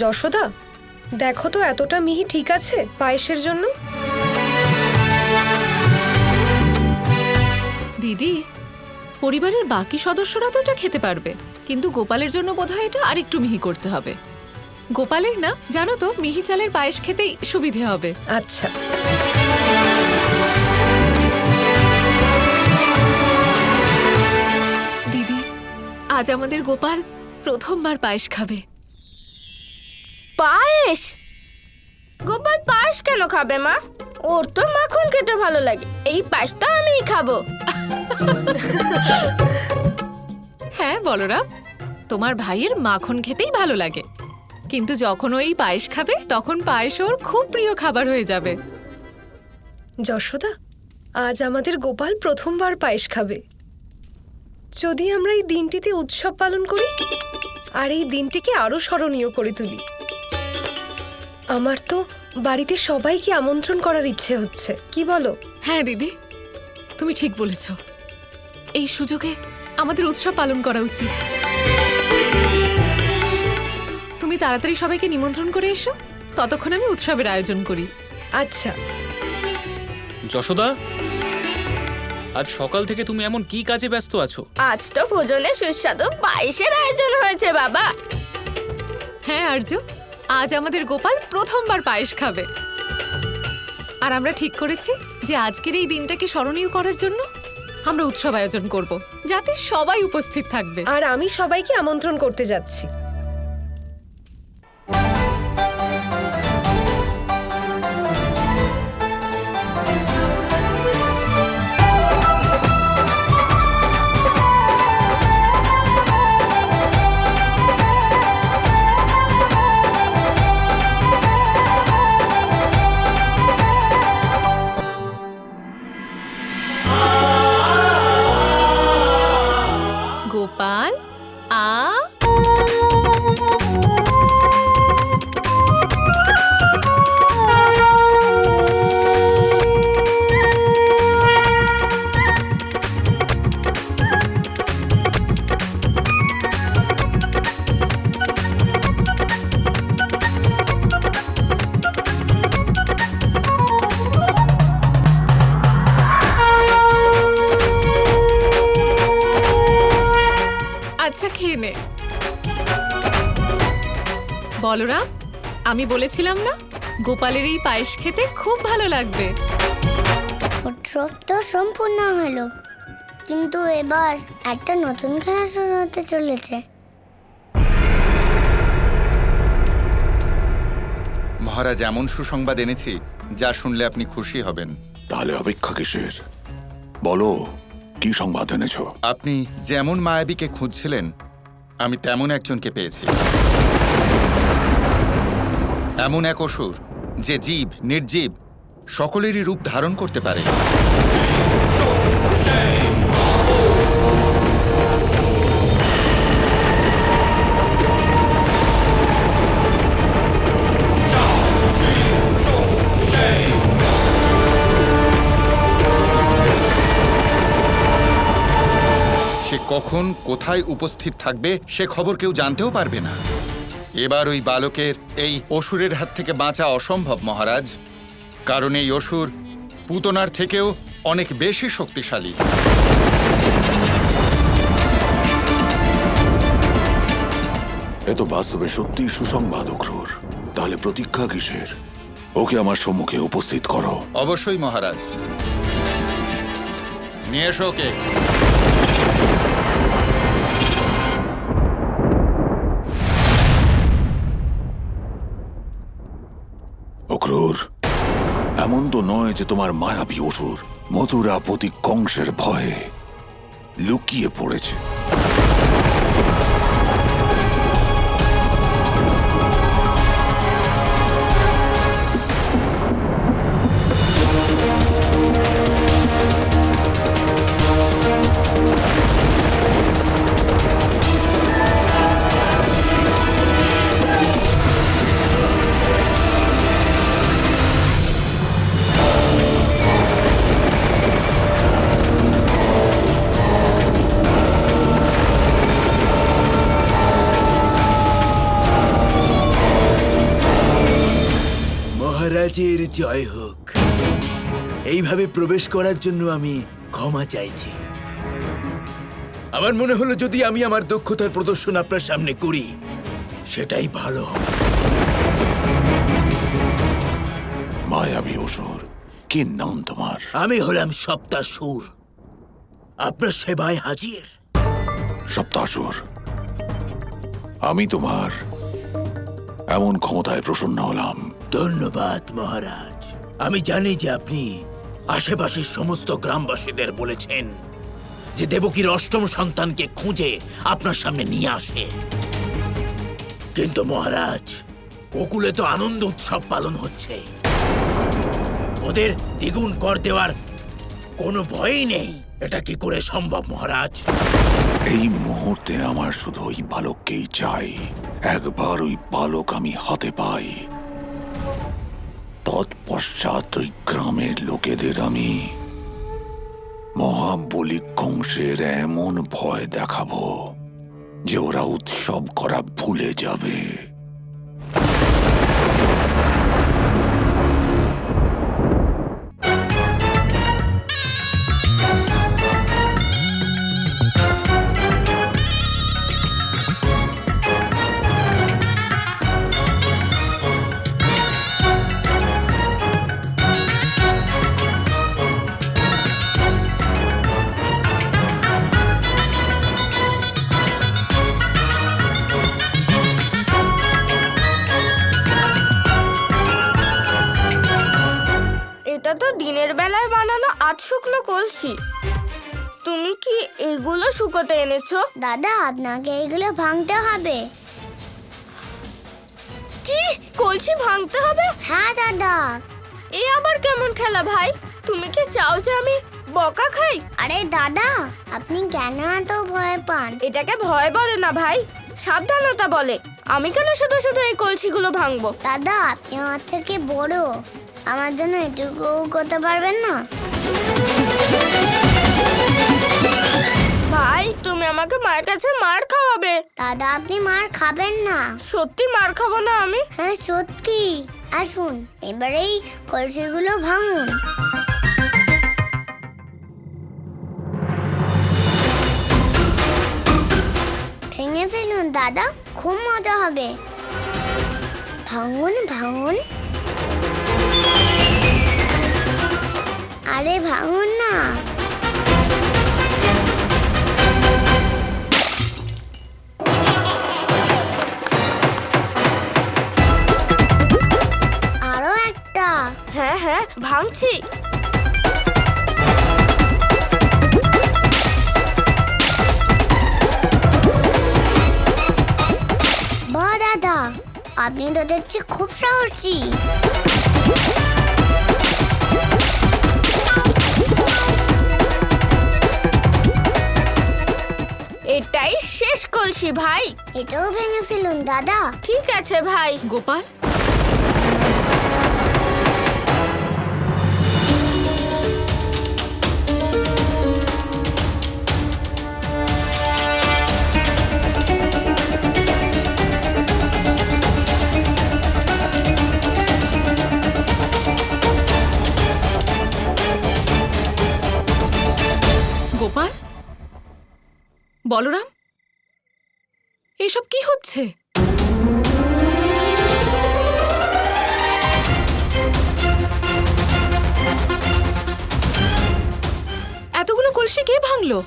যশোদা, দেখো তো এতটা মিহি ঠিক আছে পায়েসের জন্য? দিদি, পরিবারের বাকি সদস্যরা তো এটা খেতে পারবে, কিন্তু গোপালের জন্য বোধহয় এটা আরেকটু মিহি করতে হবে। গোপালের না, জানো তো, মিহি চালের পায়েস খেতেই সুবিধে হবে। আচ্ছা, দিদি, আজ আমাদের গোপাল প্রথমবার পায়েস খাবে। পায়েস? গোপাল পায়েস কেন খাবে মা? ওর তো মাখন খেতে ভালো লাগে, এই পায়েসটা আমিই খাবো। হ্যাঁ বলরাম, তোমার ভাইয়ের মাখন খেতেই ভালো লাগে, কিন্তু যখন ও এই পায়েস খাবে তখন পায়েস ওর খুব প্রিয় খাবার হয়ে যাবে। যশোদা, আজ আমাদের গোপাল প্রথমবার পায়েস খাবে। যদি আমরা এই দিনটিতে উৎসব পালন করি আর এই দিনটিকে আরো স্মরণীয় করে তুলি। আমার তো বাড়িতে সবাইকে আমন্ত্রণ করার ইচ্ছে হচ্ছে, কি বলো? হ্যাঁ দিদি, তুমি ঠিক বলেছ, এই সুযোগে আমাদের উৎসব পালন করা উচিত। তুমি তাড়াতাড়ি সবাইকে নিমন্ত্রণ করে এসো, ততক্ষণ আমি উৎসবের আয়োজন করি। আচ্ছা। যশোদা, আজ সকাল থেকে তুমি এমন কি কাজে ব্যস্ত আছো? আজ তো ভোজনে সুস্বাদু পায়েসের আয়োজন হয়েছে বাবা। হ্যাঁ আর্য, আজ আমাদের গোপাল প্রথমবার পায়েস খাবে, আর আমরা ঠিক করেছি যে আজকের এই দিনটাকে স্মরণীয় করার জন্য আমরা উৎসব আয়োজন করব, যাতে সবাই উপস্থিত থাকবে। আর আমি সবাইকে আমন্ত্রণ করতে যাচ্ছি। গোপাল, আচ্ছা খেয়ে নে। বলরাম, আমি বলেছিলাম না, গোপালের এই পায়েস খেতে খুব ভালো লাগবে। উৎসব তো সম্পূর্ণ হলো, কিন্তু এবার একটা নতুন খেলা শুরু হতে চলেছে। মহারাজ, এমন সুসংবাদ এনেছি যা শুনলে আপনি খুশি হবেন। তাহলে অপেক্ষা কিসের? বলো, কি সংবাদ এনেছ? আপনি যেমন মায়াবীকে খুঁজছিলেন, আমি তেমন একজনকে পেয়েছি। এমন এক অসুর যে জীব নির্জীব সকলেরই রূপ ধারণ করতে পারে। সে কখন কোথায় উপস্থিত থাকবে সে খবর কেউ জানতেও পারবে না। এবার ওই বালকের এই অসুরের হাত থেকে বাঁচা অসম্ভব মহারাজ, কারণ এই অসুর পুতনার থেকেও অনেক বেশি শক্তিশালী। এ তো বাস্তবে সত্যি সুসংবাদ অক্রুর। তাহলে প্রতীক্ষা কিসের? ওকে আমার সম্মুখে উপস্থিত করো। অবশ্যই মহারাজ, নিয়ে এসো ওকে। অক্রুর, এমন তো নয় যে তোমার মায়াবী অসুর মথুরাপতি কংসের ভয়ে লুকিয়ে পড়েছে। মহারাজের জয় হোক। এইভাবে প্রবেশ করার জন্য আমি ক্ষমা চাইছি। আমার মনে হলো যদি আমি আমার দক্ষতার প্রদর্শন আপনার সামনে করি সেটাই ভালো হবে। মায়াবী অসুর, কি নাম তোমার? আমি হলাম সপ্তাসুর, আপনার সেবায় হাজির। সপ্তাসুর, আমি তোমার এমন ক্ষমতায় প্রসন্ন হলাম। ধন্যবাদ মহারাজ। আমি জানি যে আপনি আশেপাশের সমস্ত গ্রামবাসীদের বলেছেন যে দেবকীর অষ্টম সন্তানকে খুঁজে আপনার সামনে নিয়ে আসে, কিন্তু মহারাজ গোকুলে তো আনন্দ উৎসব পালন হচ্ছে, ওদের দ্বিগুণ কর দেওয়ার কোনো ভয়ই নেই। এটা কি করে সম্ভব মহারাজ? এই মুহূর্তে আমার শুধু ওই বালককেই চাই। একবার ওই বালক আমি হাতে পাই, তৎপশ্চাৎ ওই গ্রামের লোকেদের আমি মহাবলী কংসের এমন ভয় দেখাবো যে ওরা উৎসব করা ভুলে যাবে। এটা তো দিনের বেলায় বানানো আধ শুকনো কলসি। তুমি কি এগুলো শুকোতে এনেছো? দাদা, আপনাকে এইগুলো ভাঙতে হবে। কি, কলসি ভাঙতে হবে? হ্যাঁ দাদা। এ আবার কেমন খেলা ভাই? তুমি কি চাও যে আমি বকা খাই? আরে দাদা, আপনি কেন এত ভয় পান? এটাকে ভয় বলে না ভাই, সাবধানতা বলে। আমি কেন শুধু শুধু এই কলসিগুলো ভাঙবো? দাদা, আপনি আমার থেকে বড়, আমার জন্য এটুকু করতে পারবেন না? ভাই, তুমি আমাকে মায়ের কাছে মার খাওয়াবে। দাদা, আপনি মার খাবেন না। সত্যি মার খাবো না আমি? হ্যাঁ সত্যি। আসুন, এবারেই কলসিগুলো ভাঙুন। ভেঙে ফেলুন দাদা, খুব মজা হবে। ভাঙুন ভাঙুন, আরে ভাঙুন না। আরো একটা। হ্যাঁ হ্যাঁ, ভাঙছি। বাহ দাদা, আপনি তো দেখছি খুব সাহসী। এটাই শেষ কলসি ভাই। এটাও ভেঙে ফেলুন দাদা। ঠিক আছে ভাই। গোপাল, গোপাল, বলরাম, এসব কি হচ্ছে? এতগুলো কলসি কে ভাঙলো?